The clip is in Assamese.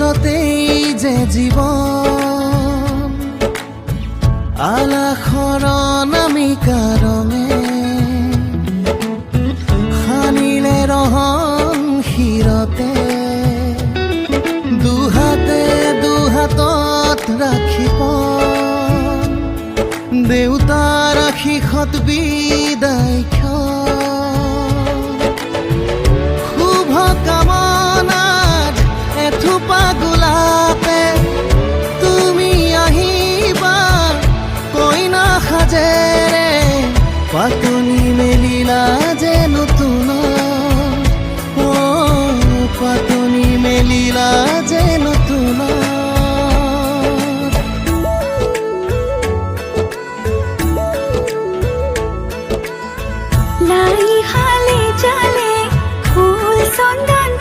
সুৰতেই যে জীৱন আলাসৰ নামিকা ৰঙে সানিলে ৰহন শিৰতে দুহাতে দুহাতত ৰাখিব দেউতাৰ আশীষত বিদায় শুভ কামনাত এথোপা গোলাপে তুমি আহিবা কইনা সাজেৰে পাতনি মেলিলা যে নতুন পাতনি মেলিলা যে নতুন লাই হালে জালে ফুল চন্দন